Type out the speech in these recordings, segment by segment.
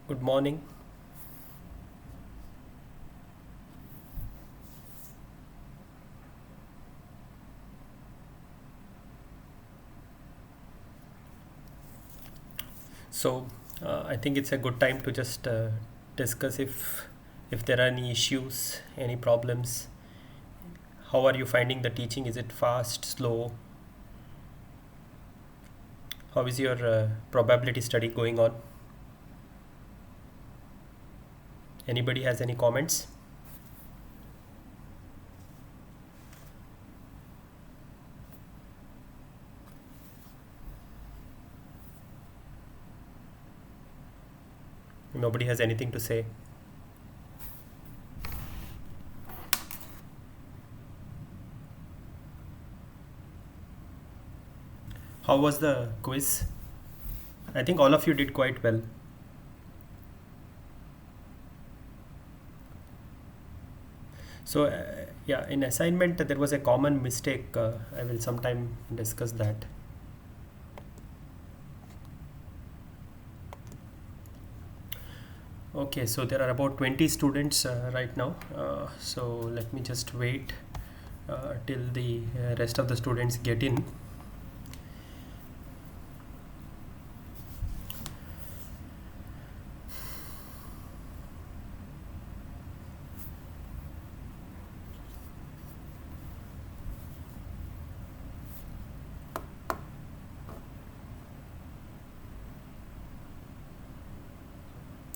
Good morning. So, I think it's a good time to just discuss if there are any issues, any problems. How are you finding the teaching? Is it fast, slow? How is your probability study going on? Anybody has any comments? Nobody has anything to say. How was the quiz? I think all of you did quite well. So, yeah, in assignment there was a common mistake. I will sometime discuss that. Okay, so there are about 20 students right now. So let me just wait till the rest of the students get in.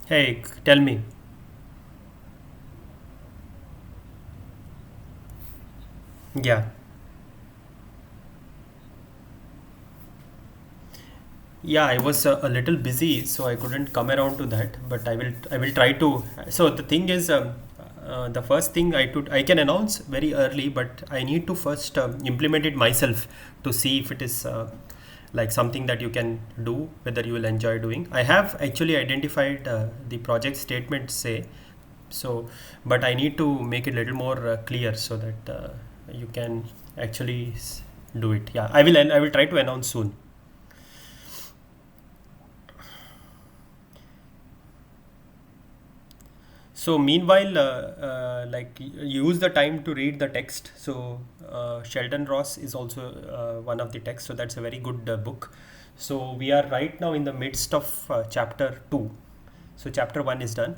Hey, tell me. Yeah. Yeah, I was a little busy, so I couldn't come around to that. But I will try to. So the thing is, the first thing I can announce very early, but I need to first implement it myself to see if it is like something that you can do, whether you will enjoy doing. I have actually identified the project statement say, so, but I need to make it a little more clear so that you can actually do it. Yeah, I will try to announce soon. So meanwhile, use the time to read the text. So Sheldon Ross is also one of the texts. So that's a very good book. So we are right now in the midst of chapter two. So chapter one is done,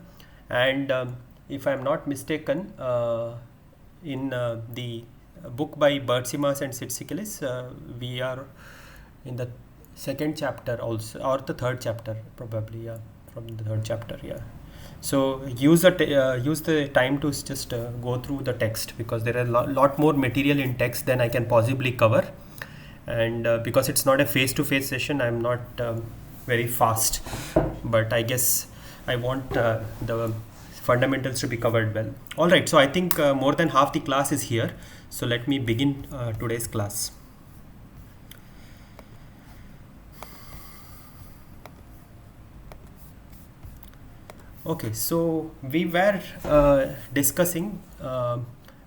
and if I'm not mistaken, in the book by Bertsimas and Sitsikilis, we are in the second chapter also, or the third chapter probably. Yeah, from the third chapter. Yeah. So use the time to just go through the text, because there are lot more material in text than I can possibly cover, and because it's not a face-to-face session, I'm not very fast, but I guess I want the fundamentals to be covered well. All right, so I think more than half the class is here, so let me begin today's class. Okay, so we were discussing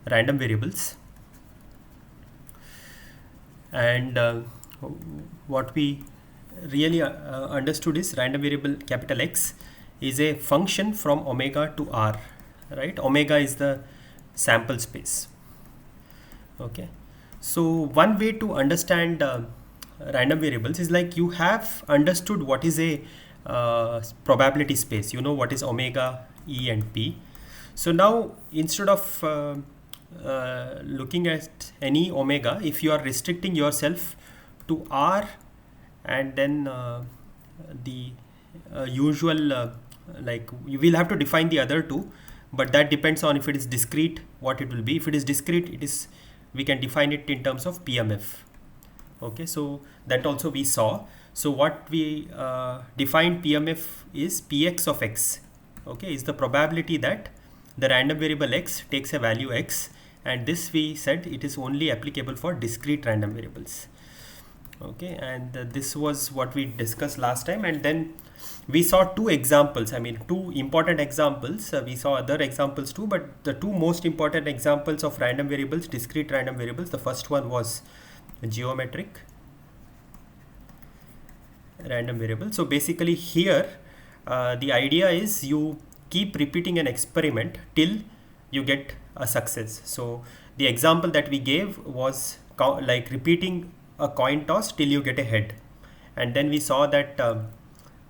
random variables, and what we really understood is random variable capital X is a function from omega to r, right? Omega is the sample space. Okay, so one way to understand random variables is like you have understood what is a probability space. You know what is omega, E, and P. So now instead of looking at any omega, if you are restricting yourself to R, and then the usual like you will have to define the other two, but that depends on if it is discrete, what it will be. If it is discrete, it is, we can define it in terms of PMF. Okay, so that also we saw. So what we defined PMF is Px of x. Okay, is the probability that the random variable x takes a value x, and this we said it is only applicable for discrete random variables. Okay, and this was what we discussed last time, and then we saw two examples. I mean, two important examples. We saw other examples too, but the two most important examples of random variables, discrete random variables, the first one was geometric random variable. So basically here the idea is you keep repeating an experiment till you get a success. So the example that we gave was like repeating a coin toss till you get a head, and then we saw that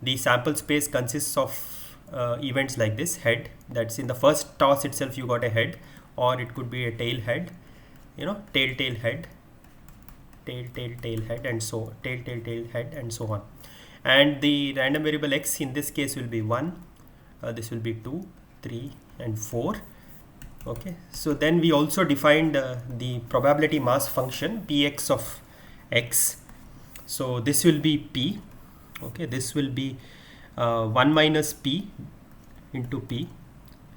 the sample space consists of events like this: head, that's in the first toss itself you got a head, or it could be a tail head, you know, tail tail head, tail tail tail head, and so tail tail tail head, and so on. And the random variable x in this case will be 1, this will be 2, 3 and 4. Okay, so then we also defined the probability mass function px of x. So this will be p. Okay, this will be 1 minus p into p,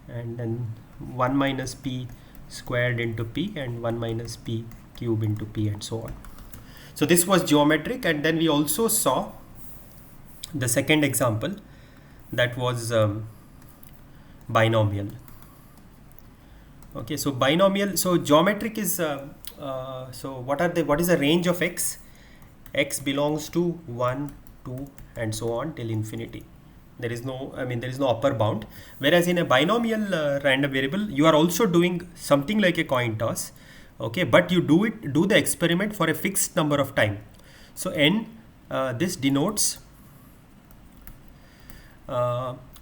and then 1 minus p squared into p, and 1 minus p cube into p, and so on. So this was geometric, and then we also saw the second example, that was binomial. Okay, so binomial, so geometric is so what is the range of x? X belongs to 1, 2 and so on till infinity. There is no, there is no upper bound. Whereas in a binomial random variable, you are also doing something like a coin toss. Okay, but you do the experiment for a fixed number of time. So n, this denotes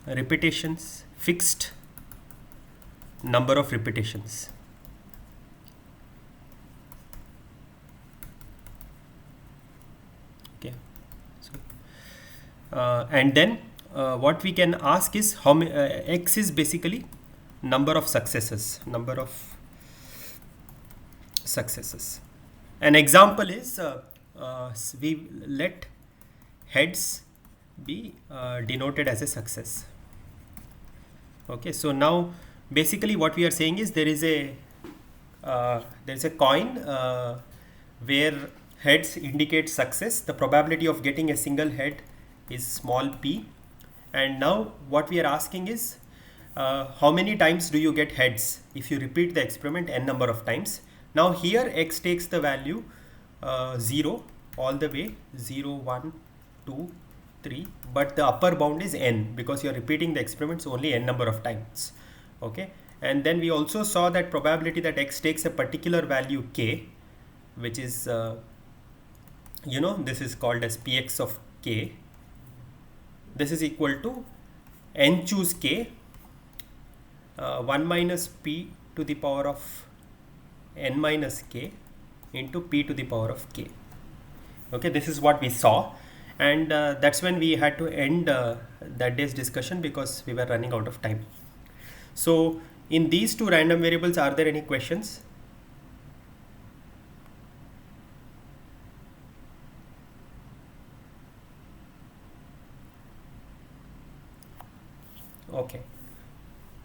repetitions, fixed number of repetitions. Okay, so and then what we can ask is how many x is basically number of successes. An example is we let heads be denoted as a success. Okay, so now basically what we are saying is there is a coin where heads indicate success. The probability of getting a single head is small p, and now what we are asking is how many times do you get heads if you repeat the experiment n number of times. Now here x takes the value 0 all the way, 0, 1, 2, 3, but the upper bound is n because you are repeating the experiments only n number of times. Okay, and then we also saw that probability that x takes a particular value k, which is this is called as px of k. This is equal to n choose k 1 minus p to the power of n minus k into p to the power of k. Okay, this is what we saw, and that's when we had to end that day's discussion because we were running out of time. So in these two random variables, are there any questions? Okay,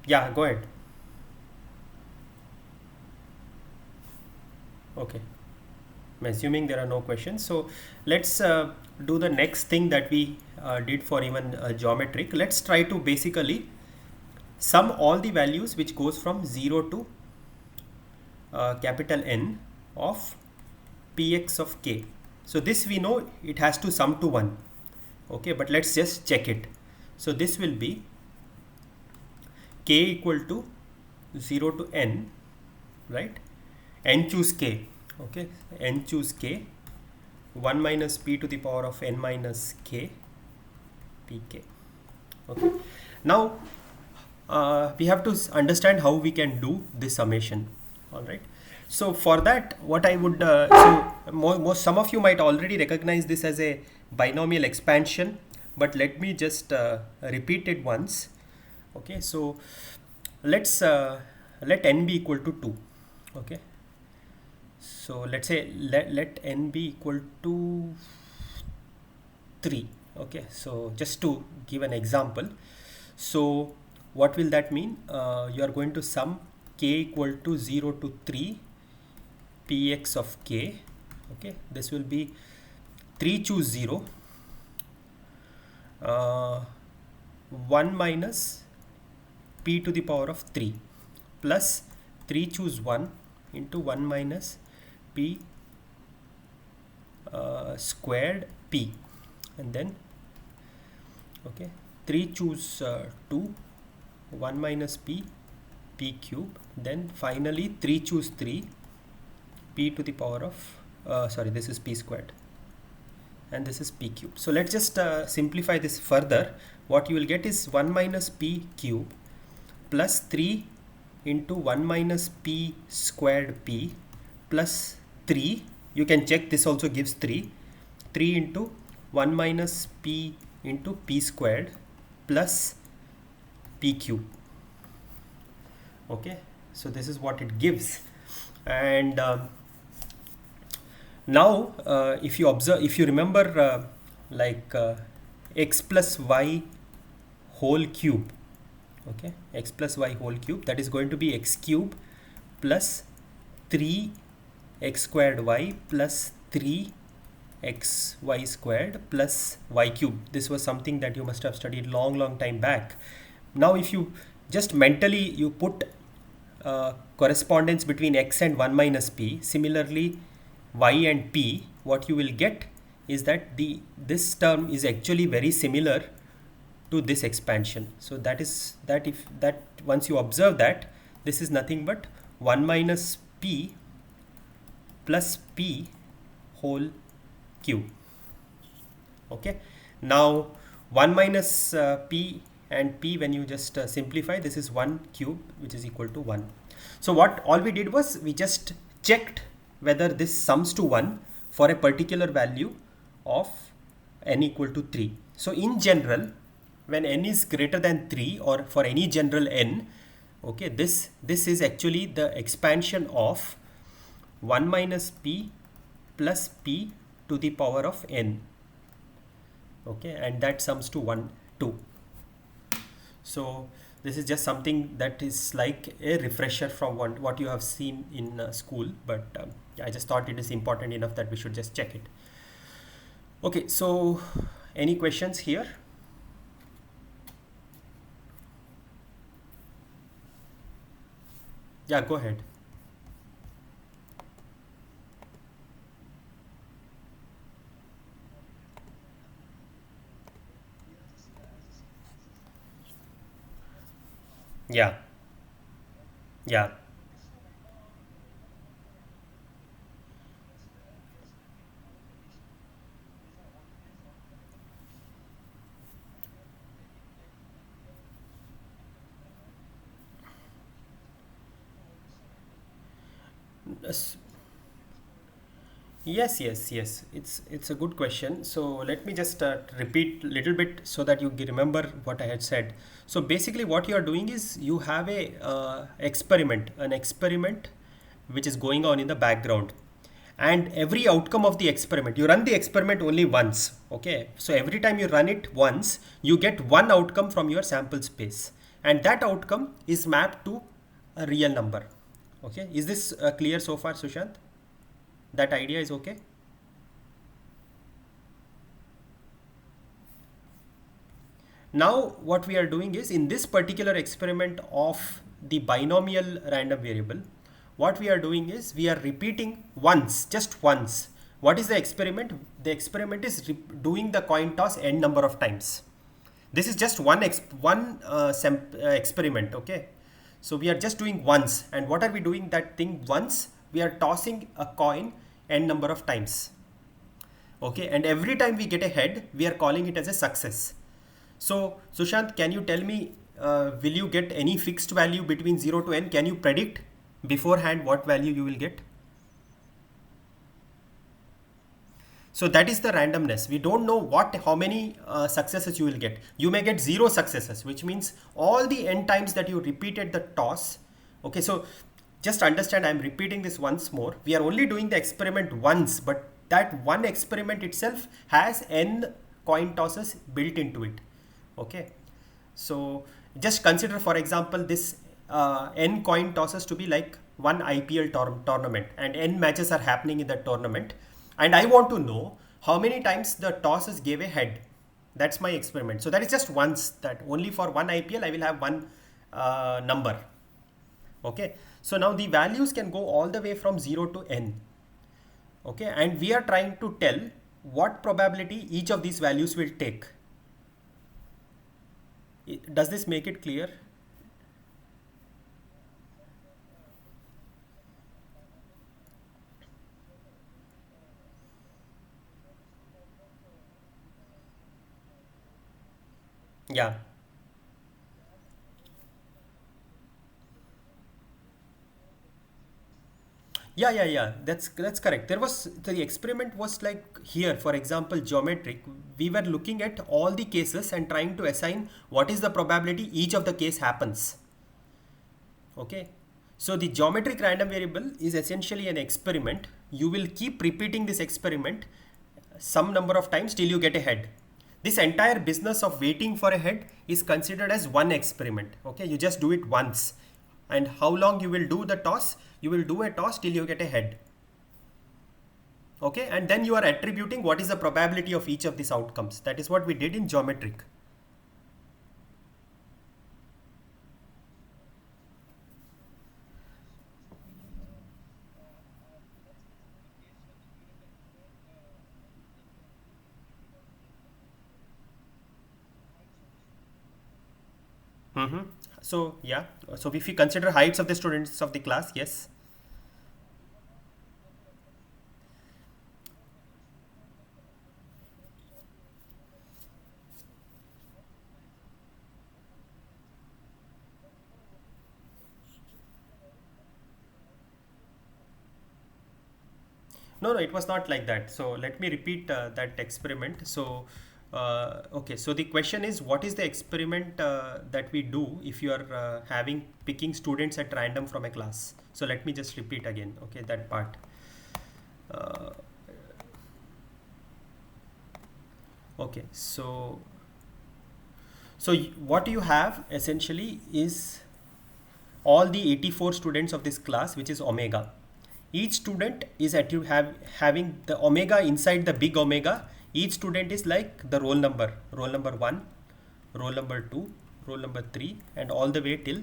yeah, go ahead. Okay, I'm assuming there are no questions, so let's do the next thing that we did for even geometric. Let's try to basically sum all the values which goes from 0 to capital N of px of k. So this we know it has to sum to 1. Okay, but let's just check it. So this will be k equal to 0 to n, right? N choose k. Okay, n choose k 1 minus p to the power of n minus k pk. Okay, now we have to understand how we can do this summation. All right, so for that, what I would some of you might already recognize this as a binomial expansion, but let me just repeat it once. Okay, so let's let n be equal to 2. Okay, so let's say let n be equal to 3. Okay, so just to give an example, so what will that mean? You are going to sum k equal to 0 to 3 px of k. Okay, this will be 3 choose 0 1 minus p to the power of 3 plus 3 choose 1 into 1 minus p squared p, and then okay 3 choose 2, 1 minus p, p cube, then finally 3 choose 3, p to the power of, sorry, this is p squared, and this is p cube. So let's just simplify this further. What you will get is 1 minus p cube plus 3 into 1 minus p squared p plus 3. You can check, this also gives 3. 3 into 1 minus p into p squared plus p cube. Okay, so this is what it gives. And now if you observe, if you remember x plus y whole cube, okay, x plus y whole cube, that is going to be x cube plus 3 x squared y plus 3 x y squared plus y cube. This was something that you must have studied long time back. Now if you just mentally you put correspondence between x and 1 minus p, similarly y and p, what you will get is that this term is actually very similar to this expansion. So that is that, if that once you observe that, this is nothing but 1 minus p plus p whole cube. Okay, now 1 minus p and p, when you just simplify, this is 1 cube, which is equal to 1. So what all we did was we just checked whether this sums to 1 for a particular value of n equal to 3. So in general, when n is greater than 3, or for any general n, okay, this is actually the expansion of 1 minus p plus p to the power of n. Okay, and that sums to 1, 2. So this is just something that is like a refresher from what you have seen in school, but I just thought it is important enough that we should just check it. Okay, so any questions here? Yeah, go ahead. Yeah, yeah. Yes, yes, yes. It's a good question. So let me just repeat a little bit so that you remember what I had said. So basically, what you are doing is you have a an experiment which is going on in the background, and every outcome of the experiment, you run the experiment only once. Okay, so every time you run it once, you get one outcome from your sample space, and that outcome is mapped to a real number. Okay, is this clear so far, Sushant? That idea is okay? Now what we are doing is, in this particular experiment of the binomial random variable, what we are doing is we are repeating once, just once. What is the experiment? The experiment is doing the coin toss n number of times. This is just one experiment. Okay, so we are just doing once, and what are we doing that thing once? We are tossing a coin n number of times. Okay, and every time we get a head, we are calling it as a success. So Sushant, can you tell me, will you get any fixed value between 0 to n? Can you predict beforehand what value you will get? So that is the randomness. We don't know how many successes you will get. You may get 0 successes, which means all the n times that you repeated the toss. Okay, so just understand, I'm repeating this once more. We are only doing the experiment once, but that one experiment itself has n coin tosses built into it. Okay, so just consider, for example, this n coin tosses to be like one IPL tournament, and n matches are happening in that tournament, and I want to know how many times the tosses gave a head. That's my experiment. So that is just once, that only for one IPL I will have one number. Okay, so now the values can go all the way from 0 to n. Okay, and we are trying to tell what probability each of these values will take. Does this make it clear? Yeah. Yeah. That's correct. There was the experiment was like here, for example, geometric. We were looking at all the cases and trying to assign what is the probability each of the case happens. Okay. So the geometric random variable is essentially an experiment. You will keep repeating this experiment some number of times till you get a head. This entire business of waiting for a head is considered as one experiment. Okay, you just do it once. And how long you will do the toss? You will do a toss till you get a head. Okay, and then you are attributing what is the probability of each of these outcomes. That is what we did in geometric. Mm-hmm. So yeah, so if we consider heights of the students of the class, yes. No, it was not like that. So let me repeat that experiment. So, okay. So the question is, what is the experiment that we do if you are having picking students at random from a class? So let me just repeat again. Okay, that part. Uh, okay. What you have essentially is all the 84 students of this class, which is omega. Each student is having the omega inside the big omega. Each student is like the roll number 1, roll number 2, roll number 3, and all the way till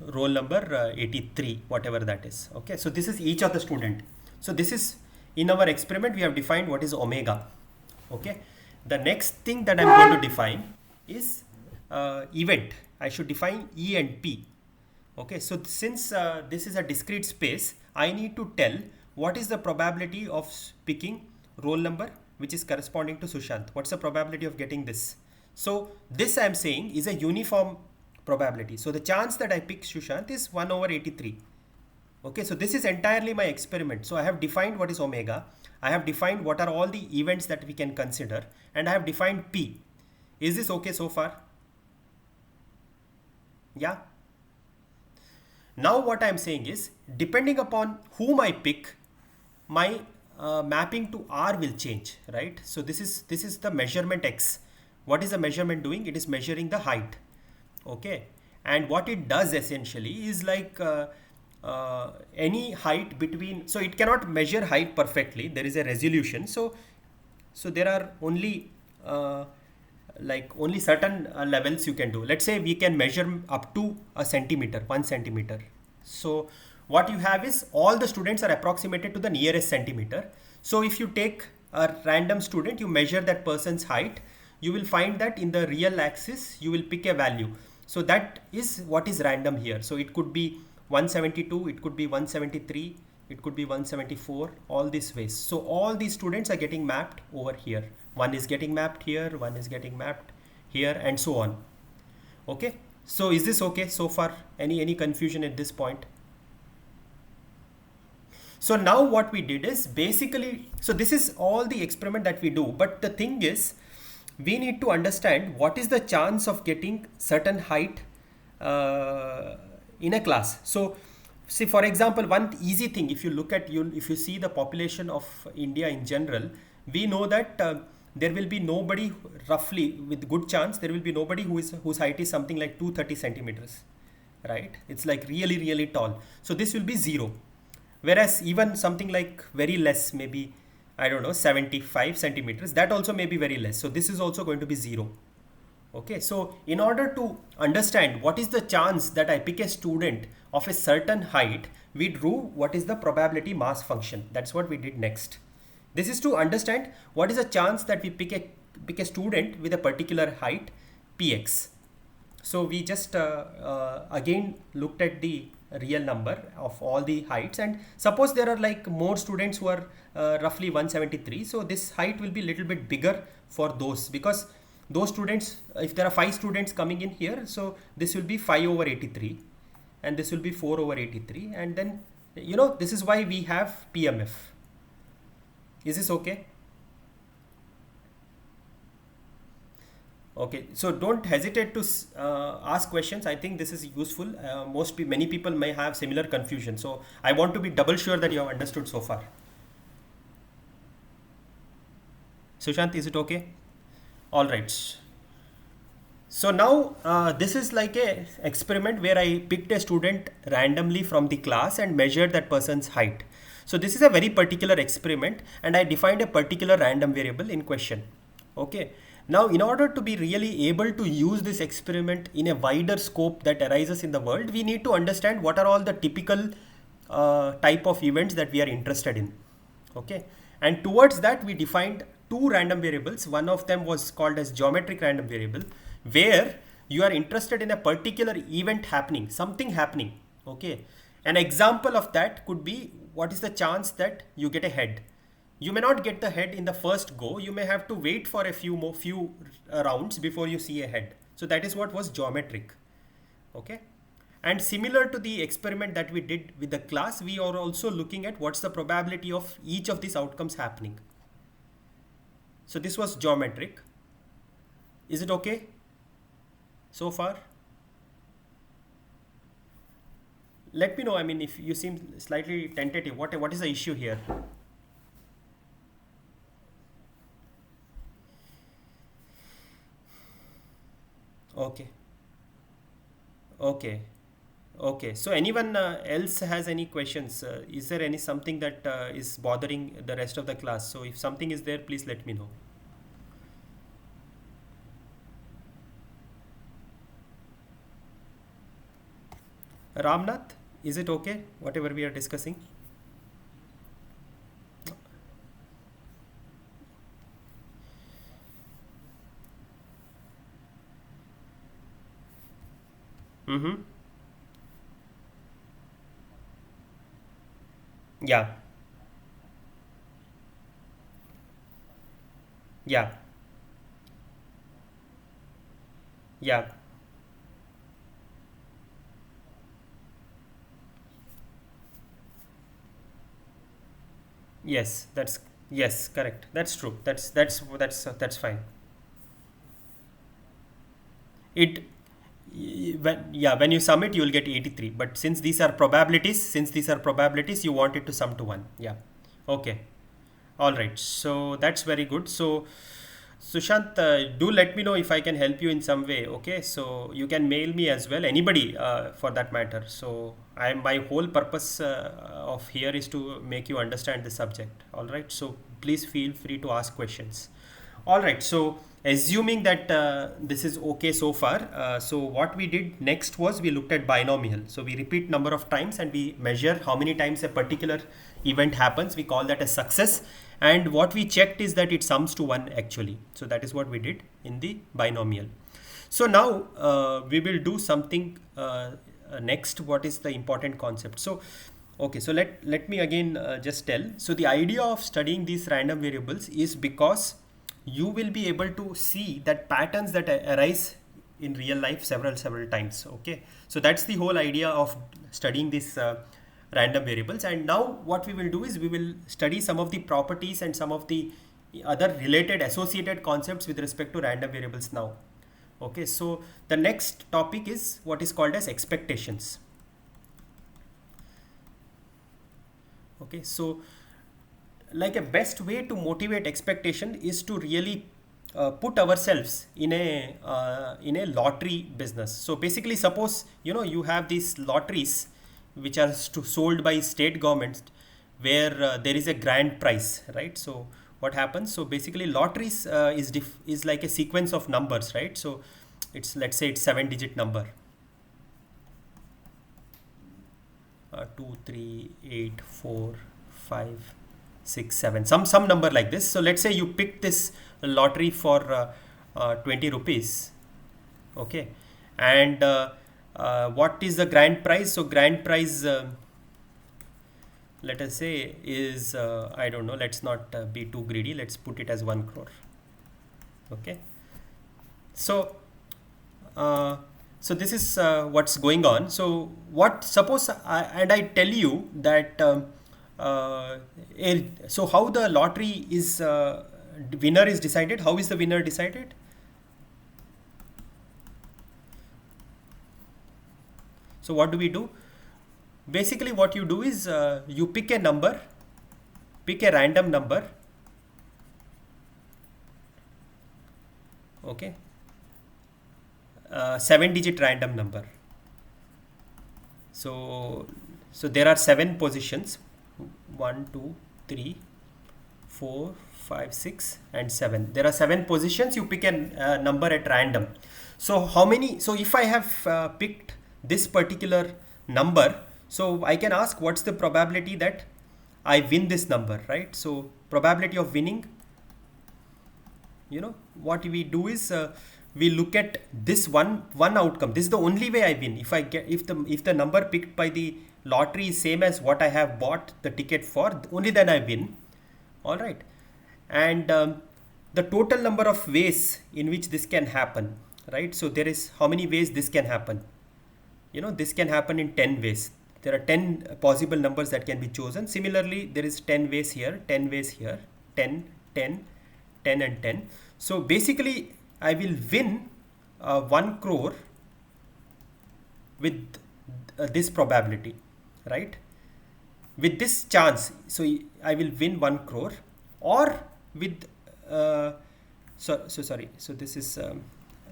roll number 83, whatever that is. Okay, so this is each of the student. So this is, in our experiment we have defined what is omega. Okay, the next thing that I'm going to define is event. I should define E and P. Okay, so since this is a discrete space, I need to tell what is the probability of picking roll number which is corresponding to Sushant. What's the probability of getting this? So this I am saying is a uniform probability. So the chance that I pick Sushant is 1 over 83. Okay, so this is entirely my experiment. So I have defined what is omega. I have defined what are all the events that we can consider, and I have defined P. Is this okay so far? Yeah. Now what I am saying is, depending upon whom I pick, my mapping to R will change, right? So this is the measurement X. What is the measurement doing? It is measuring the height. Okay, and what it does essentially is like any height between. So it cannot measure height perfectly. There is a resolution. So there are only only certain levels you can do. Let's say we can measure up to a centimeter, 1 centimeter. So what you have is all the students are approximated to the nearest centimeter. So if you take a random student, you measure that person's height, you will find that in the real axis you will pick a value. So that is what is random here. So it could be 172, it could be 173, it could be 174, all these ways. So all these students are getting mapped over here. One is getting mapped here, one is getting mapped here, and so on. Okay, so is this okay so far? Any confusion at this point? So now what we did is basically, so this is all the experiment that we do, but the thing is, we need to understand what is the chance of getting certain height uh, in a class. So see, for example, one easy thing, if you look at you, if you see the population of India in general, we know that there will be nobody, roughly with good chance, there will be nobody whose height is something like 230 centimeters, right? It's like really tall. So this will be 0. Whereas even something like very less, maybe, I don't know, 75 centimeters, that also may be very less. So this is also going to be 0. Okay, so in order to understand what is the chance that I pick a student of a certain height, we drew what is the probability mass function. That's what we did next. This is to understand what is the chance that we pick a student with a particular height, px. So we just again looked at the real number of all the heights, and suppose there are like more students who are roughly 173, so this height will be a little bit bigger for those, because those students, if there are 5 students coming in here, so this will be 5 over 83 and this will be 4 over 83, and then this is why we have PMF. Is this okay? Okay, so don't hesitate to ask questions. I think this is useful. Many people may have similar confusion, so I want to be double sure that you have understood so far. Sushant, is it okay? All right. So now this is like a experiment where I picked a student randomly from the class and measured that person's height. So this is a very particular experiment, and I defined a particular random variable in question. Okay. Now, in order to be really able to use this experiment in a wider scope that arises in the world, we need to understand what are all the typical type of events that we are interested in. Okay. And towards that, we defined 2 random variables. One of them was called as geometric random variable, where you are interested in a particular event happening, something happening. Okay. An example of that could be, what is the chance that you get a head? You may not get the head in the first go. You may have to wait for a few rounds before you see a head. So that is what was geometric. Okay. And similar to the experiment that we did with the class, we are also looking at what's the probability of each of these outcomes happening. So this was geometric. Is it okay so far? Let me know. I mean, if you seem slightly tentative, what is the issue here? Okay. Okay. Okay. So anyone else has any questions? Is there any something that is bothering the rest of the class? So if something is there, please let me know. Ramnath, is it okay? Whatever we are discussing. Mm-hmm. Yeah. Yeah. Yeah. Yes, yes, correct. That's true. That's fine. It when you sum it, you will get 83. But since these are probabilities, you want it to sum to 1. Yeah. Okay. All right. So that's very good. So Sushant, do let me know if I can help you in some way. Okay. So you can mail me as well. Anybody for that matter. So my whole purpose of here is to make you understand the subject. All right. So please feel free to ask questions. All right. So assuming that this is okay so far, so what we did next was we looked at binomial. So we repeat number of times and we measure how many times a particular event happens. We call that a success. And what we checked is that it sums to 1 actually. So that is what we did in the binomial. So now we will do something next. What is the important concept? So okay, so let me again just tell. So the idea of studying these random variables is because you will be able to see that patterns that arise in real life several times. Okay, so that's the whole idea of studying these random variables. And now what we will do is we will study some of the properties and some of the other related associated concepts with respect to random variables now. Okay, so the next topic is what is called as expectations. Okay, so like a best way to motivate expectation is to really put ourselves in a lottery business. So basically, suppose you have these lotteries which are sold by state governments, where there is a grand prize, right? So what happens? So basically, lotteries is like a sequence of numbers, right? So let's say it's 7-digit number. 2, 3, 8, 4, 5, 6, 7, some number like this. So let's say you pick this lottery for 20 rupees. Okay, And what is the grand prize? So grand prize, let us say, is I don't know, let's not be too greedy, let's put it as 1 crore. Okay, so uh, so this is what's going on. So what, suppose and I tell you that uh, so how the lottery is winner is decided. How is the winner decided? So what do we do? Basically what you do is you pick a number, pick a random number. Okay, 7-digit random number. So there are 7 positions: 1, 2, 3, 4, 5, 6, and 7. There are 7 positions. You pick a number at random. So how many? So if I have picked this particular number, so I can ask what's the probability that I win this number, right? So probability of winning, what we do is we look at this one outcome. This is the only way I win. If I get, if the number picked by the lottery is same as what I have bought the ticket for, only then I win. All right. And the total number of ways in which this can happen, right? So there is how many ways this can happen. This can happen in 10 ways. There are 10 possible numbers that can be chosen. Similarly, there is 10 ways here, 10 ways here, 10, 10, 10, and 10. So basically I will win 1 crore with this probability, right? With this chance, so I will win 1 crore, or with sorry, so this is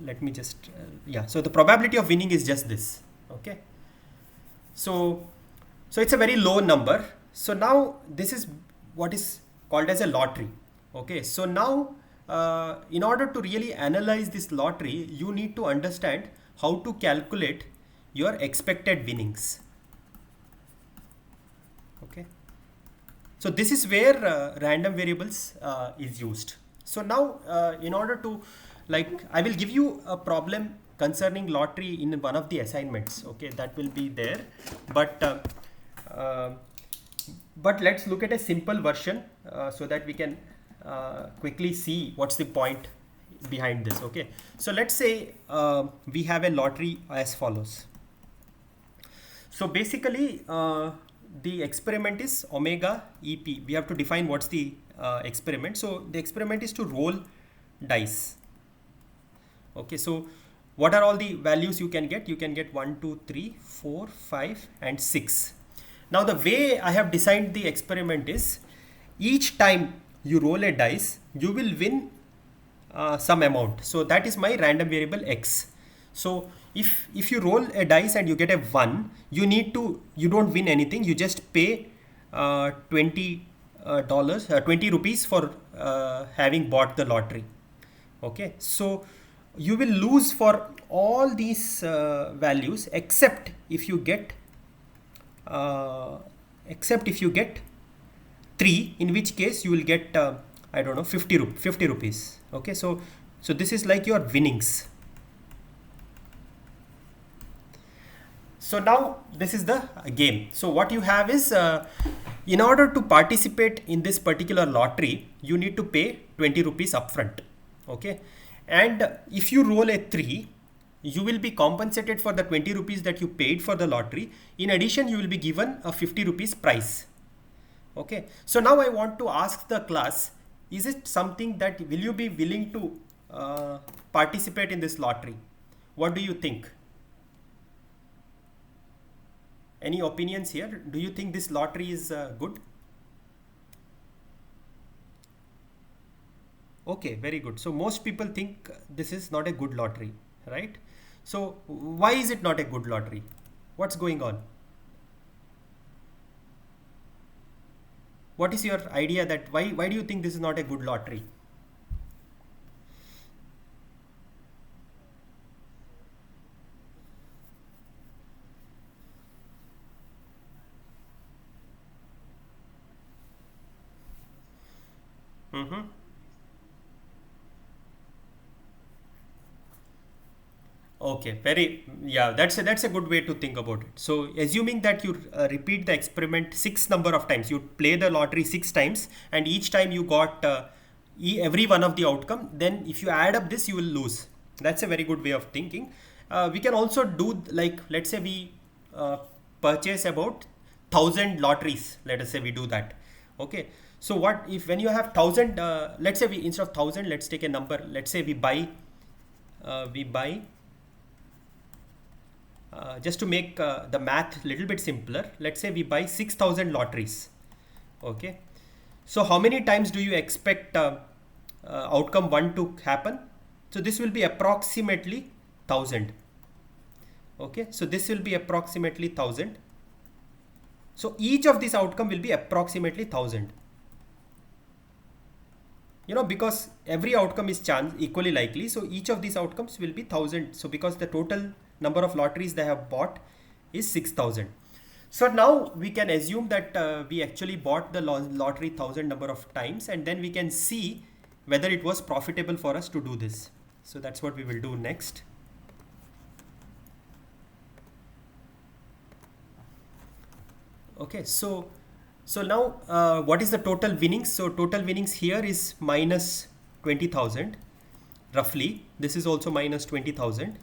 let me just yeah, so the probability of winning is just this. Okay, so it's a very low number. So now this is what is called as a lottery. Okay, so now in order to really analyze this lottery, you need to understand how to calculate your expected winnings. Okay, so this is where random variables is used. So now in order to, like, I will give you a problem concerning lottery in one of the assignments. Okay, that will be there, but let's look at a simple version so that we can quickly see what's the point behind this. Okay, so let's say we have a lottery as follows. So basically the experiment is omega EP. We have to define what's the experiment. So the experiment is to roll dice. Okay, so what are all the values you can get? You can get 1, 2, 3, 4, 5, and 6. Now the way I have designed the experiment is, each time you roll a dice, you will win some amount. So that is my random variable X. So if you roll a dice and you get a 1, you don't win anything. You just pay $20 20 rupees for having bought the lottery. Okay, so you will lose for all these values except if you get 3, in which case you will get I don't know, 50 rupees. Okay, so this is like your winnings. So now this is the game. So what you have is in order to participate in this particular lottery, you need to pay 20 rupees upfront. Okay, and if you roll a 3, you will be compensated for the 20 rupees that you paid for the lottery. In addition, you will be given a 50 rupees prize. Okay, so now I want to ask the class, is it something that will you be willing to participate in this lottery? What do you think? Any opinions here? Do you think this lottery is good? Okay, very good. So most people think this is not a good lottery, right? So why is it not a good lottery? What's going on? What is your idea that why do you think this is not a good lottery? Okay, yeah, that's a good way to think about it. So assuming that you repeat the experiment six number of times, you play the lottery six times, and each time you got every one of the outcome, then if you add up this, you will lose. That's a very good way of thinking. We can also do, like, let's say we uh, purchase about 1,000 lotteries. Let us say we do that. Okay. So what if when you have 1,000? Let's say we, instead of 1,000, let's take a number. Let's say we buy just to make the math a little bit simpler, let's say we buy 6,000 lotteries. Okay. So how many times do you expect outcome 1 to happen? So this will be approximately 1,000. Okay. So this will be approximately 1,000. So each of these outcome will be approximately 1,000. Because every outcome is chance equally likely, so each of these outcomes will be 1,000. So because the total number of lotteries they have bought is 6,000. So now we can assume that we actually bought the lottery 1,000 number of times, and then we can see whether it was profitable for us to do this. So that's what we will do next. Okay, so now what is the total winnings? So total winnings here is minus 20,000 roughly. This is also minus 20,000.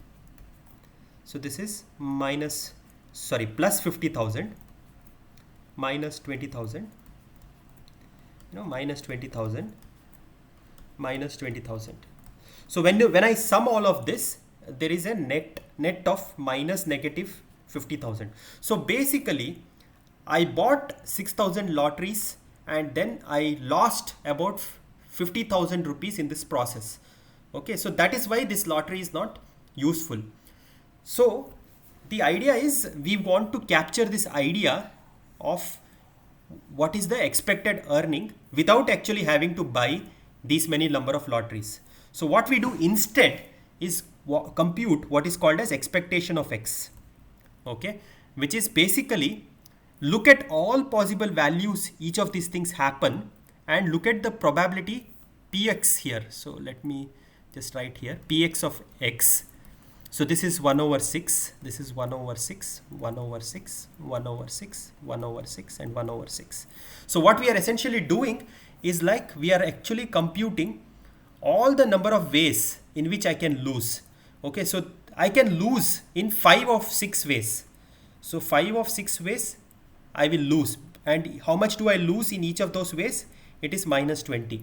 So this is plus 50,000 minus 20,000, minus 20,000 minus 20,000. So when I sum all of this, there is a net of minus negative 50,000. So basically I bought 6,000 lotteries and then I lost about 50,000 rupees in this process. Okay, so that is why this lottery is not useful. So the idea is we want to capture this idea of what is the expected earning without actually having to buy these many number of lotteries. So what we do instead is compute what is called as expectation of X. Okay, which is basically look at all possible values each of these things happen and look at the probability Px here. So let me just write here Px of X. So this is 1 over 6, this is 1 over 6, 1 over 6, 1 over 6, 1 over 6, and 1 over 6. So what we are essentially doing is like we are actually computing all the number of ways in which I can lose. Okay, so I can lose in 5 of 6 ways. So 5 of 6 ways I will lose. And how much do I lose in each of those ways? It is minus 20.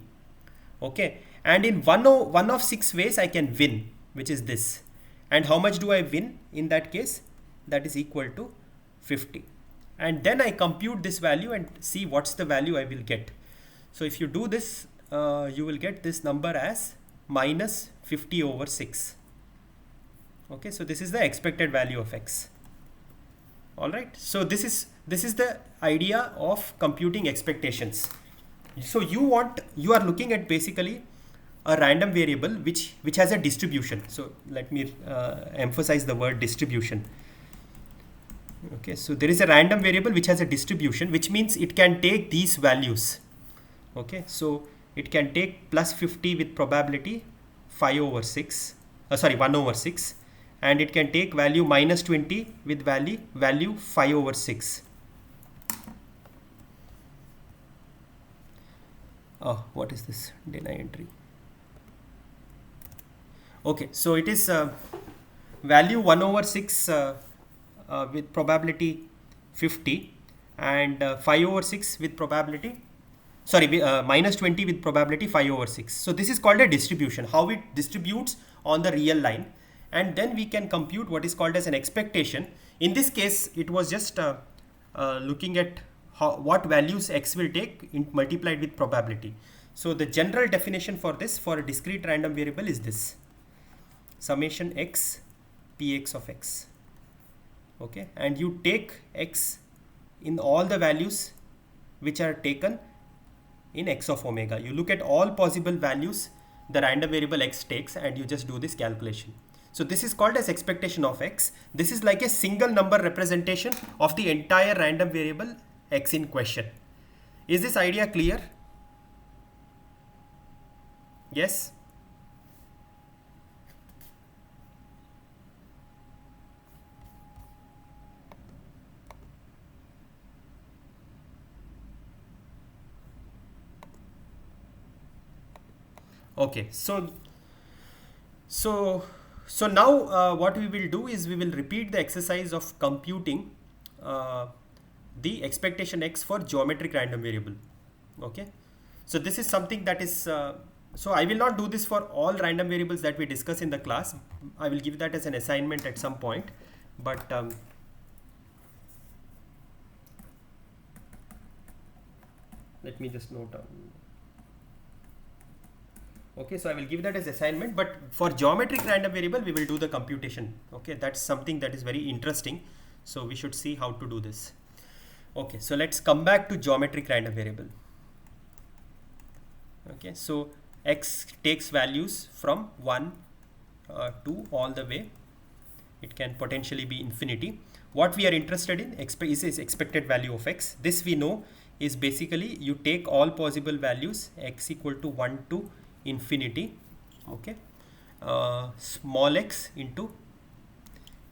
Okay, and in one of 6 ways I can win, which is this. And how much do I win in that case? That is equal to 50. And then I compute this value and see what's the value I will get. So if you do this, you will get this number as minus 50 over 6. Okay, so this is the expected value of X. All right, so this is the idea of computing expectations. So you are looking at basically a random variable which has a distribution. So let me emphasize the word distribution. Okay, so there is a random variable which has a distribution, which means it can take these values. Okay, so it can take plus 50 with probability 1 over 6, and it can take value minus 20 with value 5 over 6. Oh, what is this? Deny entry. Okay, so it is value 1 over 6 with probability 50 and 5 over 6 with probability, minus 20 with probability 5 over 6. So this is called a distribution, how it distributes on the real line. And then we can compute what is called as an expectation. In this case, it was just looking at what values X will take multiplied with probability. So the general definition for this, for a discrete random variable, is this: summation X Px of X. Okay, and you take X in all the values which are taken in X of omega. You look at all possible values the random variable X takes and you just do this calculation. So this is called as expectation of X. This is like a single number representation of the entire random variable X in question. Is this idea clear? Yes? Okay, so so now what we will do is we will repeat the exercise of computing uh, the expectation x for geometric random variable. Okay, so this is something that is so I will not do this for all random variables that we discuss in the class. I will give that as an assignment at some point, but let me just note down. Okay, so I will give that as assignment, but for geometric random variable we will do the computation. Okay, that's something that is very interesting, so we should see how to do this. Okay, so let's come back to geometric random variable. Okay, so x takes values from 1 to all the way. It can potentially be infinity. What we are interested in is expected value of x. This we know is basically you take all possible values x equal to 1 to infinity. Okay, small x into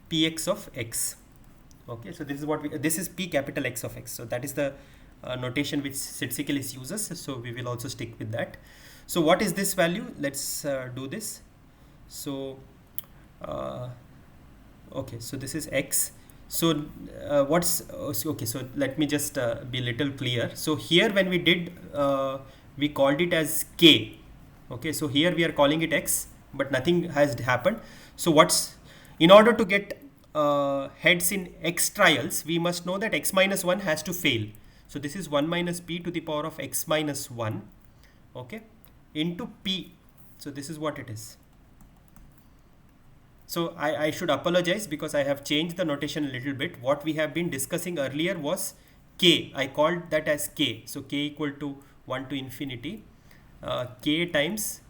px of x. Okay, so this is what this is p capital X of x. So that is the notation which Sitsikis uses. So we will also stick with that. So what is this value? Let's do this. So okay, so this is x. So what's okay, so let me just be a little clear. So here when we did we called it as k. Okay, so here we are calling it x, but nothing has happened. So what's in order to get heads in x trials, we must know that x minus 1 has to fail. So this is 1 minus p to the power of x minus 1, okay, into p. So this is what it is. So I should apologize because I have changed the notation a little bit. What we have been discussing earlier was k. I called that as k. So k equal to 1 to infinity k times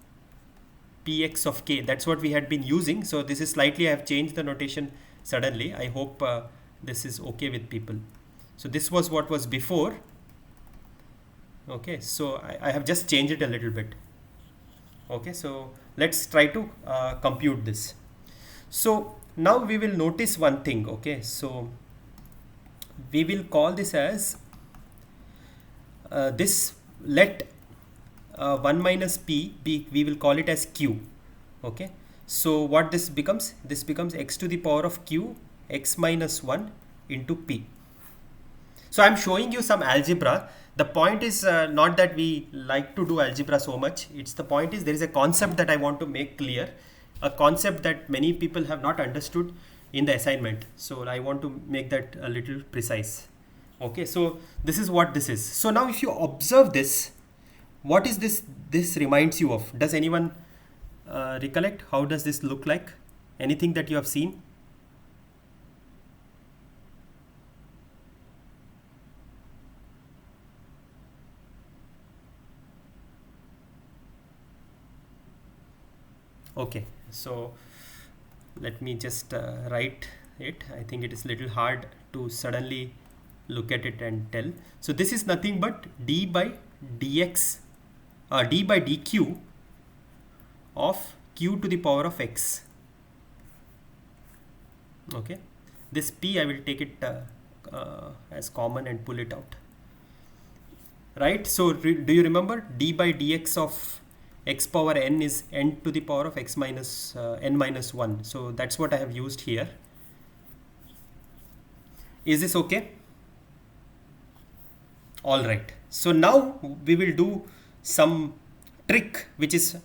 px of k. That's what we had been using. So this is slightly, I have changed the notation suddenly. I hope this is okay with people. So this was what was before. Okay, so I have just changed it a little bit. Okay, so let's try to compute this. So now we will notice one thing. Okay, so we will call this as this, let 1 minus p be, we will call it as q. Okay, so what this becomes x to the power of q x minus 1 into p. So I'm showing you some algebra. The point is not that we like to do algebra so much. It's the point is there is a concept that I want to make clear, a concept that many people have not understood in the assignment. So I want to make that a little precise. Okay, so this is what this is. So now if you observe this, what is this reminds you of? Does anyone recollect? How does this look like? Anything that you have seen? Okay, so let me just write it. I think it is a little hard to suddenly look at it and tell. So this is nothing but d by dx, d by dq of q to the power of x. Okay, this p I will take it as common and pull it out. Right, so do you remember d by dx of x power n is n to the power of x minus n minus 1. So that's what I have used here. Is this okay? All right. So now we will do some trick, which is,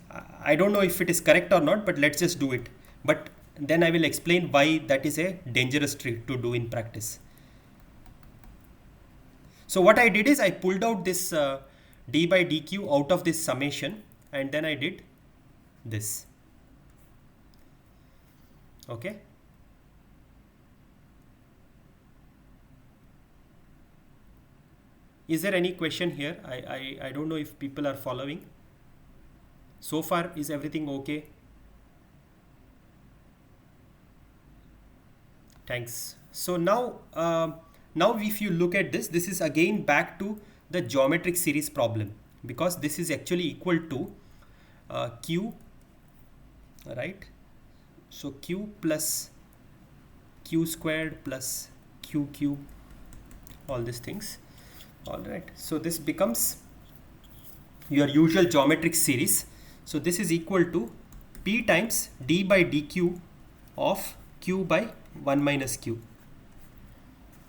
I don't know if it is correct or not, but let's just do it. But then I will explain why that is a dangerous trick to do in practice. So what I did is I pulled out this d by dq out of this summation, and then I did this. Okay. Is there any question here? I don't know if people are following. So far, is everything okay? Thanks. So now, now if you look at this, this is again back to the geometric series problem, because this is actually equal to q, right? So q plus q squared plus q cube, all these things. All right, so this becomes your usual geometric series. So this is equal to P times d by dq of q by 1 minus q.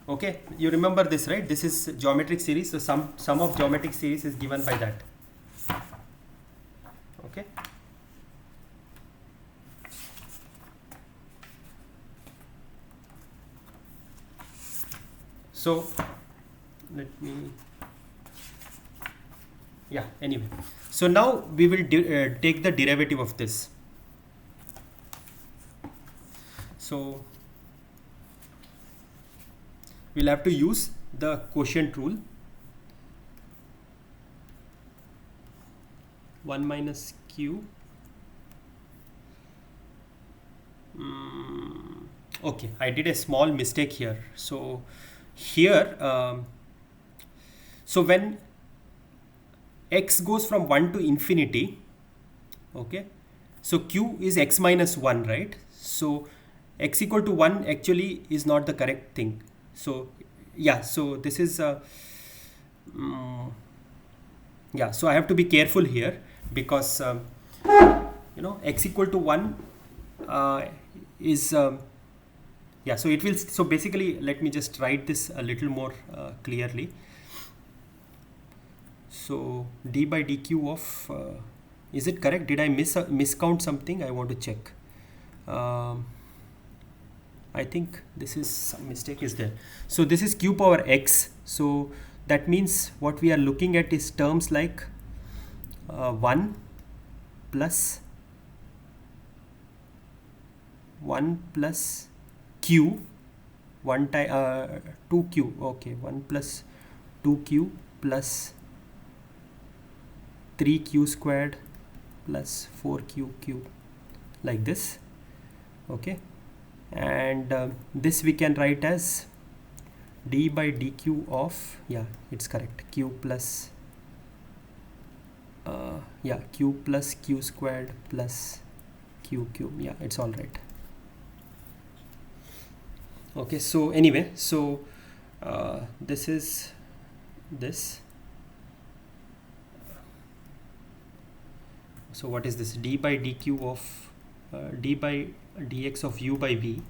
Okay, you remember this, right? This is geometric series, so sum of geometric series is given by that. Okay. So let me, yeah, anyway. So now we will take the derivative of this. So we'll have to use the quotient rule. 1 minus q. Okay, I did a small mistake here. So here, so when x goes from 1 to infinity, okay, so q is x minus 1, right? So x equal to 1 actually is not the correct thing. So yeah, so this is yeah, so I have to be careful here, because x equal to 1 is yeah, so it will, so basically let me just write this a little more clearly. So d by dq of is it correct? Did I miscount something? I want to check. I think this is, some mistake is there. So this is q power x. So that means what we are looking at is terms like 1 plus q 1 time 2q. Okay, 1 plus 2q plus 3q squared plus 4q cube, like this. Okay, and this we can write as d by dq of, yeah, it's correct, q plus yeah, q plus q squared plus q cube. Yeah, it's all right. Okay, so anyway, so this is this. So what is this? D by dq of d by dx of u by v.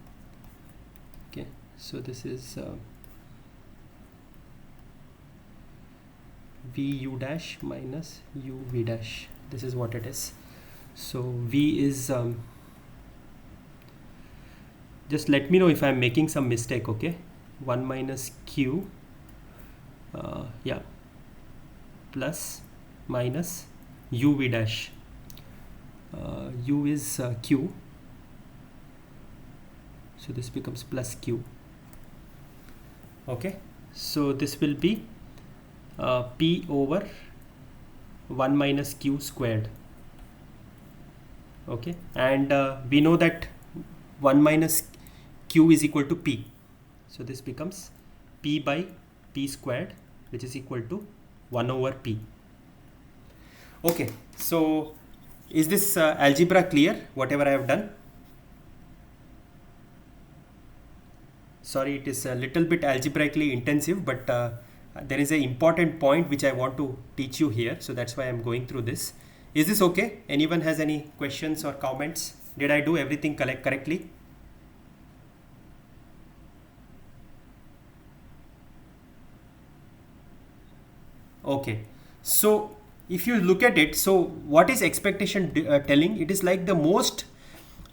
Okay, so this is v u dash minus u v dash. This is what it is. So v is just let me know if I'm making some mistake. Okay, 1 minus q yeah, plus minus u v dash. U is q, so this becomes plus q. Okay, so this will be p over 1 minus q squared. Okay, and we know that 1 minus q is equal to p, so this becomes p by p squared, which is equal to 1 over p. Okay, so is this algebra clear, whatever I have done? Sorry, it is a little bit algebraically intensive, but there is an important point which I want to teach you here, so that's why I'm going through this. Is this okay? Anyone has any questions or comments? Did I do everything correctly? Okay, so if you look at it, so what is expectation telling? It is like the most,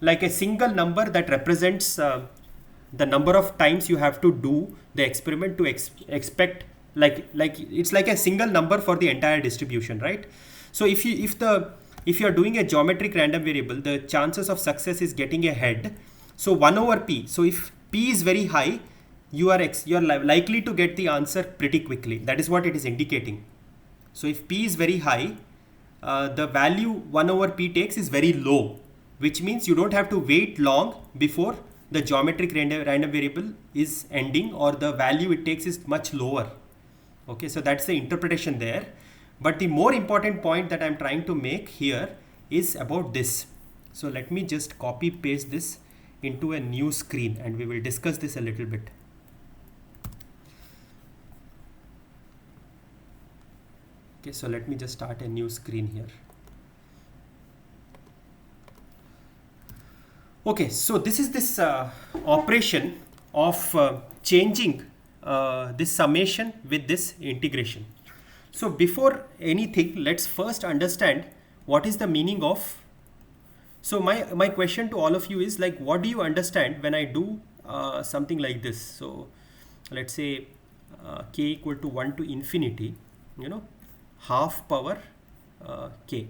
like a single number that represents the number of times you have to do the experiment to expect, like it's like a single number for the entire distribution, right? So if you are doing a geometric random variable, the chances of success is getting a head. So 1 over p. So if p is very high, you are likely to get the answer pretty quickly. That is what it is indicating. So if p is very high, the value 1 over p takes is very low, which means you don't have to wait long before the geometric random variable is ending, or the value it takes is much lower. Okay, so that's the interpretation there. But the more important point that I'm trying to make here is about this. So let me just copy paste this into a new screen and we will discuss this a little bit. Okay, so let me just start a new screen here. Okay, so this is this operation of changing this summation with this integration. So before anything, let's first understand what is the meaning of. So my question to all of you is like, what do you understand when I do something like this? So let's say k equal to 1 to infinity, half power k.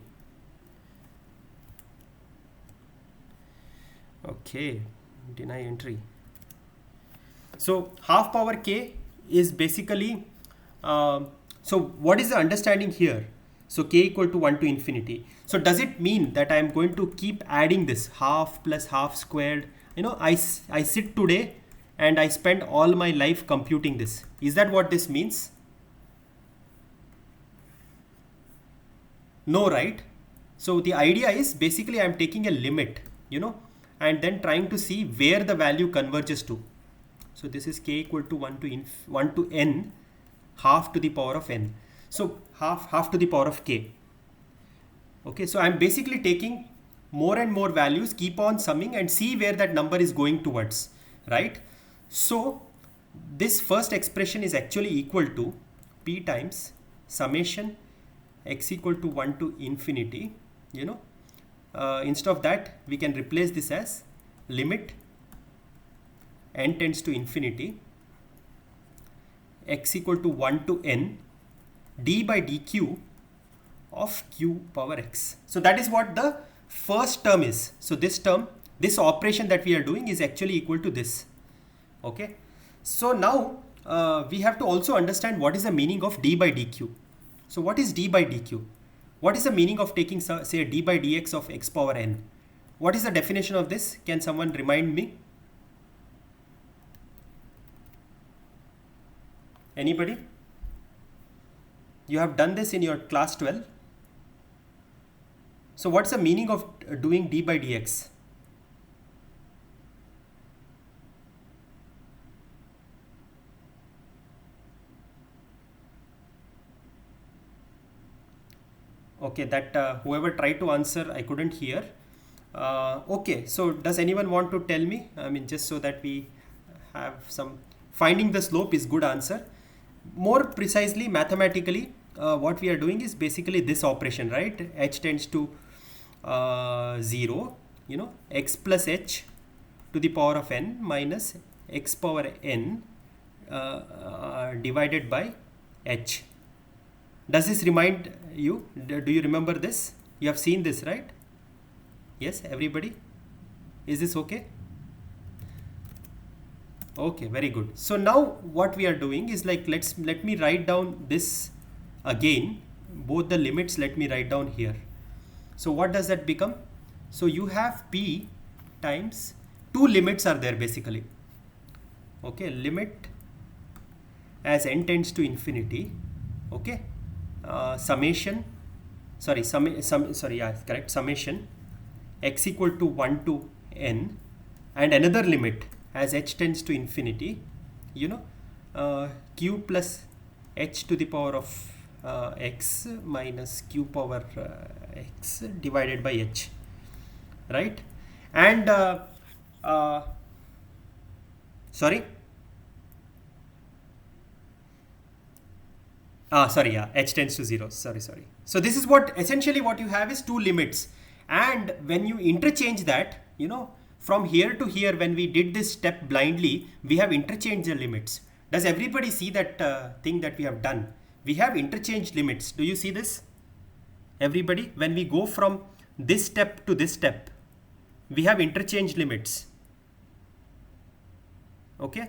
Okay, deny entry. So half power k is basically, so what is the understanding here? So k equal to 1 to infinity. So does it mean that I am going to keep adding this half plus half squared? I sit today and I spend all my life computing this. Is that what this means? No, right? So the idea is basically I'm taking a limit, and then trying to see where the value converges to. So this is k equal to 1 to n, half to the power of n. So half to the power of k. Okay, so I'm basically taking more and more values, keep on summing and see where that number is going towards, right? So this first expression is actually equal to p times summation x equal to 1 to infinity, instead of that we can replace this as limit n tends to infinity x equal to 1 to n d by dq of q power x. So that is what the first term is. So this term, this operation that we are doing is actually equal to this. Okay, so now we have to also understand what is the meaning of d by dq. So what is d by dq? What is the meaning of taking, say, d by dx of x power n? What is the definition of this? Can someone remind me? Anybody? You have done this in your class 12. So what's the meaning of doing d by dx? Okay, that whoever tried to answer, I couldn't hear. Okay, so does anyone want to tell me? I mean, just so that we have some, finding the slope is good answer. More precisely, mathematically, what we are doing is basically this operation, right? H tends to 0, x plus h to the power of n minus x power n divided by h. Does this remind you? Do you remember this? You have seen this, right? Yes, everybody? Is this okay? Okay, very good. So now what we are doing is like, let me write down this again, both the limits, let me write down here. So what does that become? So you have p times, two limits are there basically. Okay, limit as n tends to infinity. Okay, summation x equal to 1 to n, and another limit as h tends to infinity, q plus h to the power of x minus q power x divided by h, right? And sorry, h tends to 0, sorry. So this is what essentially what you have is two limits, and when you interchange that, from here to here, when we did this step blindly, we have interchanged the limits. Does everybody see that thing that we have done? We have interchanged limits. Do you see this? Everybody, when we go from this step to this step, we have interchanged limits. Okay.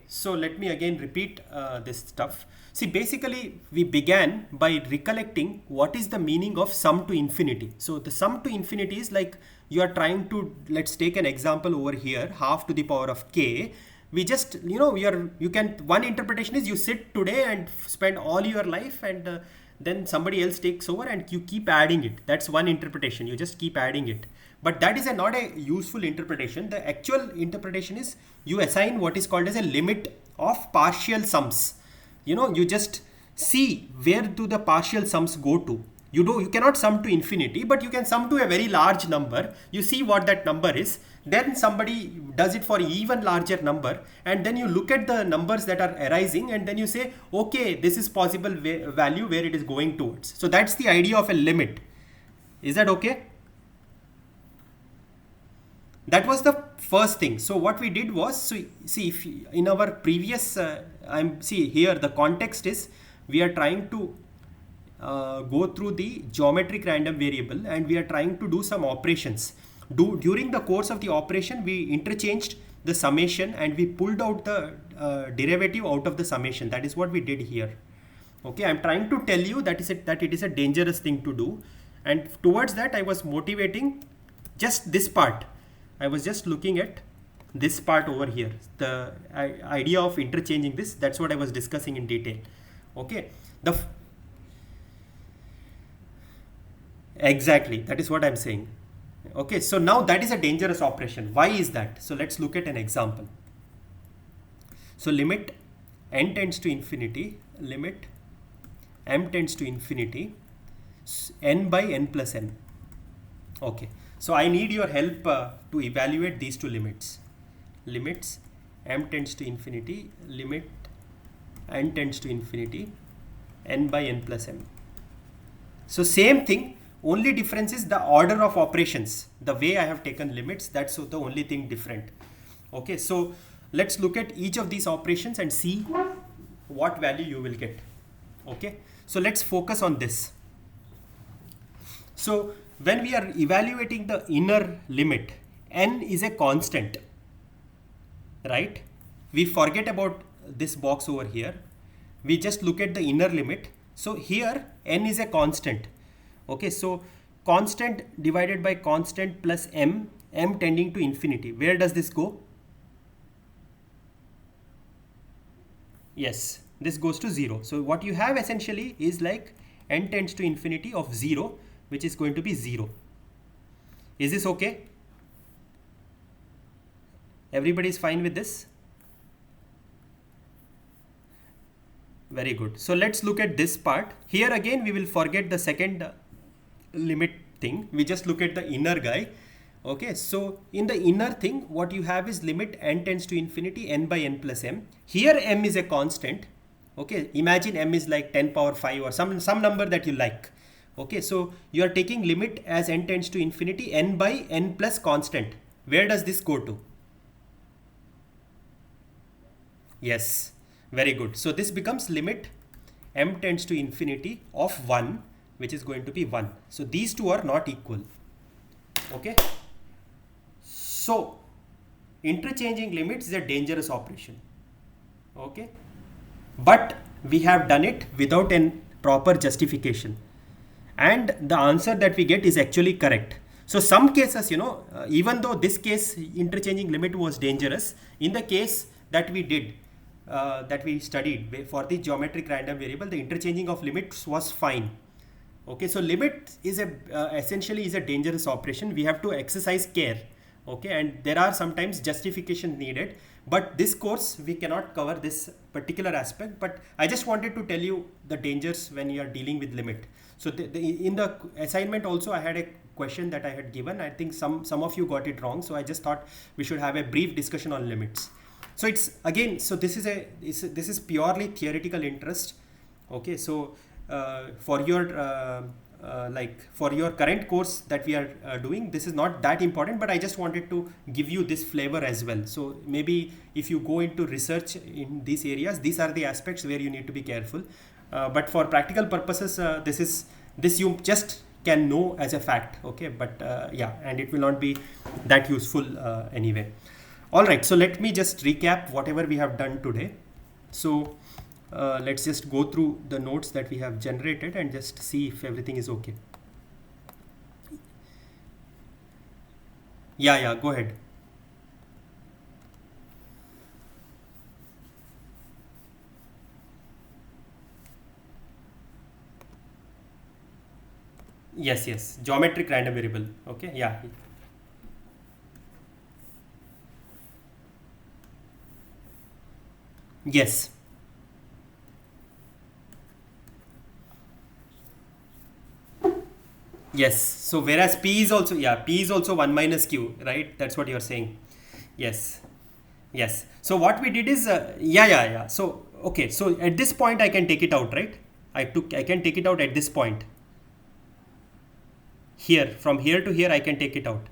So let me again repeat this stuff. See, basically we began by recollecting what is the meaning of sum to infinity. So the sum to infinity is like you are trying to, let's take an example over here, half to the power of k. We just, one interpretation is you sit today and spend all your life, and then somebody else takes over and you keep adding it. That's one interpretation. You just keep adding it. But that is not a useful interpretation. The actual interpretation is you assign what is called as a limit of partial sums. You just see where do the partial sums go to. You cannot sum to infinity, but you can sum to a very large number. You see what that number is, then somebody does it for even larger number, and then you look at the numbers that are arising, and then you say, okay, this is possible value where it is going towards. So that's the idea of a limit. Is that okay? That was the first thing. So what we did was, so see, if in our previous see here, the context is we are trying to go through the geometric random variable, and we are trying to do some operations. During the course of the operation, we interchanged the summation and we pulled out the derivative out of the summation. That is what we did here. Okay, I'm trying to tell you that it is a dangerous thing to do, and towards that I was motivating just this part. I was just looking at this part over here, the idea of interchanging this. That's what I was discussing in detail. Okay, exactly, that is what I'm saying. Okay, so now that is a dangerous operation. Why is that? So let's look at an example. So limit n tends to infinity, limit m tends to infinity, n by n plus m. Okay, so I need your help to evaluate these two limits. Limits m tends to infinity, limit n tends to infinity, n by n plus m. So same thing, only difference is the order of operations, the way I have taken limits. That's the only thing different. Okay, so let's look at each of these operations and see what value you will get. Okay, so let's focus on this. So when we are evaluating the inner limit, n is a constant, right? We forget about this box over here. We just look at the inner limit. So here n is a constant. Okay, so constant divided by constant plus m, m tending to infinity. Where does this go? Yes, this goes to 0. So what you have essentially is like n tends to infinity of 0, which is going to be 0. Is this okay? Everybody is fine with this? Very good. So let's look at this part. Here again we will forget the second limit thing. We just look at the inner guy. Okay, so in the inner thing, what you have is limit n tends to infinity, n by n plus m. Here m is a constant. Okay, imagine m is like 10 power 5 or some number that you like. Okay, so you are taking limit as n tends to infinity, n by n plus constant. Where does this go to? Yes, very good. So this becomes limit m tends to infinity of 1, which is going to be 1. So these two are not equal. Okay, so interchanging limits is a dangerous operation. Okay, but we have done it without a proper justification, and the answer that we get is actually correct. So some cases, even though this case interchanging limit was dangerous, in the case that we did, that we studied for the geometric random variable, the interchanging of limits was fine. Okay, so limit is essentially is a dangerous operation. We have to exercise care. Okay, and there are sometimes justification needed, but this course we cannot cover this particular aspect. But I just wanted to tell you the dangers when you are dealing with limit. So in the assignment also I had a question that I had given. I think some of you got it wrong. So I just thought we should have a brief discussion on limits. So it's again, so this is purely theoretical interest. Okay, so for your for your current course that we are doing, this is not that important, but I just wanted to give you this flavor as well. So maybe if you go into research in these areas, these are the aspects where you need to be careful. But for practical purposes, this you just can know as a fact. Okay, but yeah, and it will not be that useful anyway. All right, so let me just recap whatever we have done today. So let's just go through the notes that we have generated and just see if everything is okay. Yeah, go ahead. Yes, geometric random variable. Okay, yeah. Yes. Yes. So whereas P is also, yeah, P is also 1 minus Q, right? That's what you're saying. Yes. Yes. So what we did is, yeah. So, okay. So at this point I can take it out, right? I can take it out at this point. Here, from here to here, I can take it out.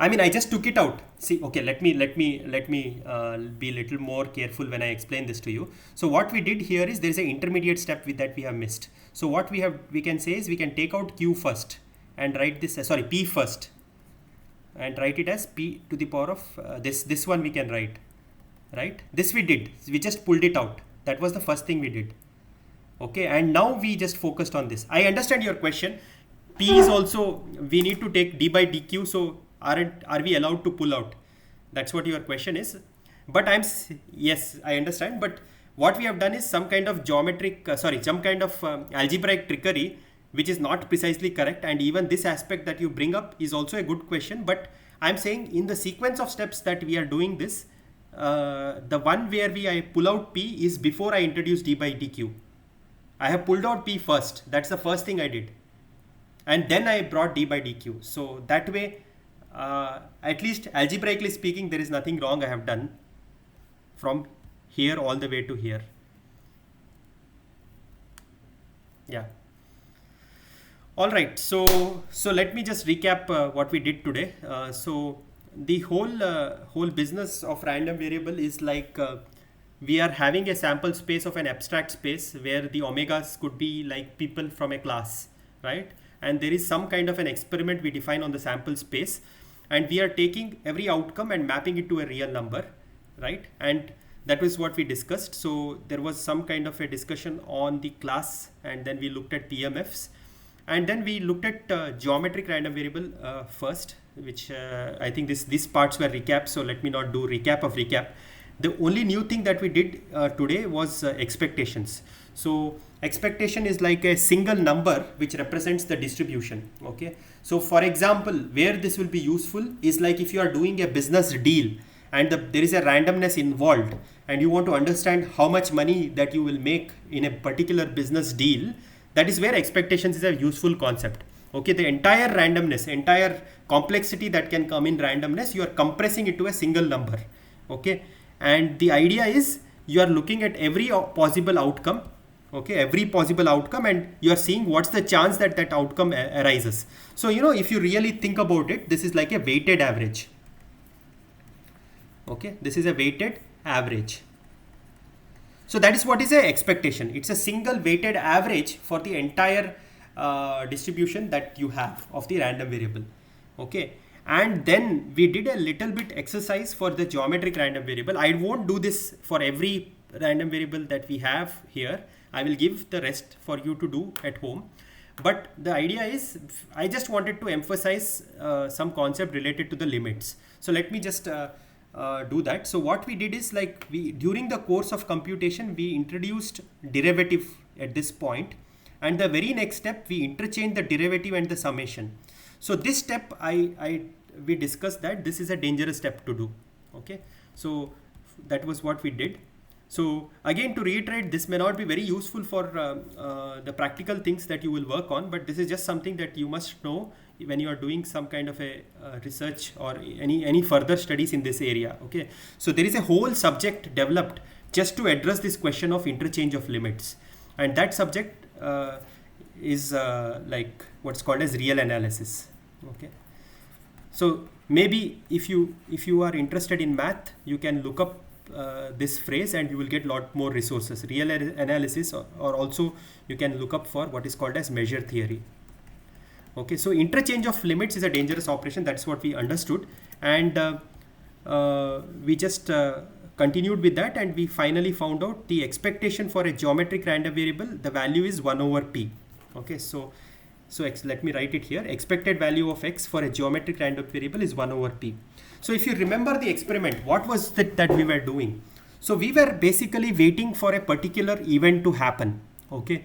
I mean, I just took it out. See, okay, let me be a little more careful when I explain this to you. So what we did here is there is an intermediate step that we have missed. So what we can say is we can take out Q first and write this, sorry, P first, and write it as P to the power of this one we can write, right? This we did. We just pulled it out. That was the first thing we did. Okay, and now we just focused on this. I understand your question. P is also, we need to take d by dq, so are we allowed to pull out? That's what your question is. But yes, I understand, but what we have done is some kind of some kind of algebraic trickery, which is not precisely correct. And even this aspect that you bring up is also a good question, but I'm saying in the sequence of steps that we are doing this, the one where I pull out P is before I introduce d by dq. I have pulled out P first. That's the first thing I did. And then I brought d by dq. So that way, at least algebraically speaking, there is nothing wrong I have done from here all the way to here. Yeah. All right. So let me just recap what we did today. So the whole business of random variable is like, we are having a sample space of an abstract space where the omegas could be like people from a class, right? And there is some kind of an experiment we define on the sample space, and we are taking every outcome and mapping it to a real number, right? And that was what we discussed. So there was some kind of a discussion on the class, and then we looked at PMFs, and then we looked at geometric random variable first, which I think these parts were recap. So let me not do recap of recap. The only new thing that we did today was expectations. So expectation is like a single number which represents the distribution. Okay. So for example, where this will be useful is like if you are doing a business deal and there is a randomness involved and you want to understand how much money that you will make in a particular business deal, that is where expectations is a useful concept. Okay. The entire randomness, entire complexity that can come in randomness, you are compressing it to a single number. Okay. And the idea is you are looking at every possible outcome, okay, every possible outcome, and you are seeing what's the chance that that outcome arises. So, if you really think about it, this is like a weighted average. Okay, this is a weighted average. So that is what is an expectation. It's a single weighted average for the entire distribution that you have of the random variable. Okay. And then we did a little bit exercise for the geometric random variable. I won't do this for every random variable that we have here. I will give the rest for you to do at home. But the idea is, I just wanted to emphasize some concept related to the limits. So let me just do that. So what we did is like during the course of computation, we introduced derivative at this point. And the very next step, we interchange the derivative and the summation. So this step, we discussed that this is a dangerous step to do. Okay, so that was what we did. So again, to reiterate, this may not be very useful for the practical things that you will work on, but this is just something that you must know when you are doing some kind of a research or any further studies in this area. Okay, so there is a whole subject developed just to address this question of interchange of limits, and that subject is like what's called as real analysis. Okay, so maybe if you are interested in math, you can look up this phrase and you will get a lot more resources. Real analysis, or also you can look up for what is called as measure theory. Okay, so interchange of limits is a dangerous operation. That's what we understood, and we just continued with that, and we finally found out the expectation for a geometric random variable. The value is 1 over p. Okay, so let me write it here. Expected value of x for a geometric random variable is 1 over p. So if you remember the experiment, what was that we were doing? So we were basically waiting for a particular event to happen. Okay,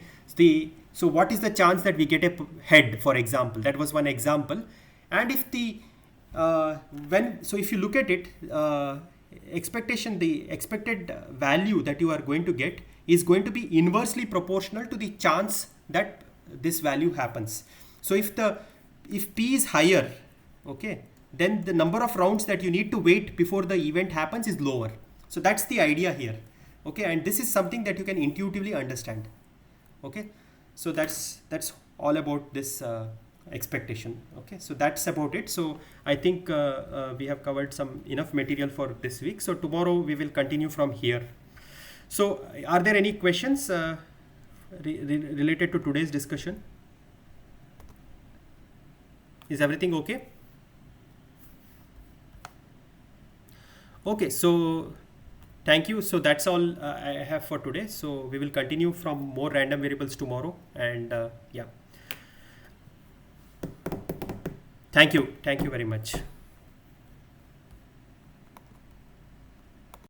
so what is the chance that we get a head, for example? That was one example. And if if you look at it, the expected value that you are going to get is going to be inversely proportional to the chance that this value happens. So if P is higher, okay, then the number of rounds that you need to wait before the event happens is lower. So that's the idea here. Okay, and this is something that you can intuitively understand. Okay, so that's all about this expectation. Okay, so that's about it. So I think we have covered some enough material for this week. So tomorrow we will continue from here. So are there any questions related to today's discussion? Is everything okay? Okay, so thank you. So that's all I have for today. So we will continue from more random variables tomorrow. And yeah, thank you. Thank you very much.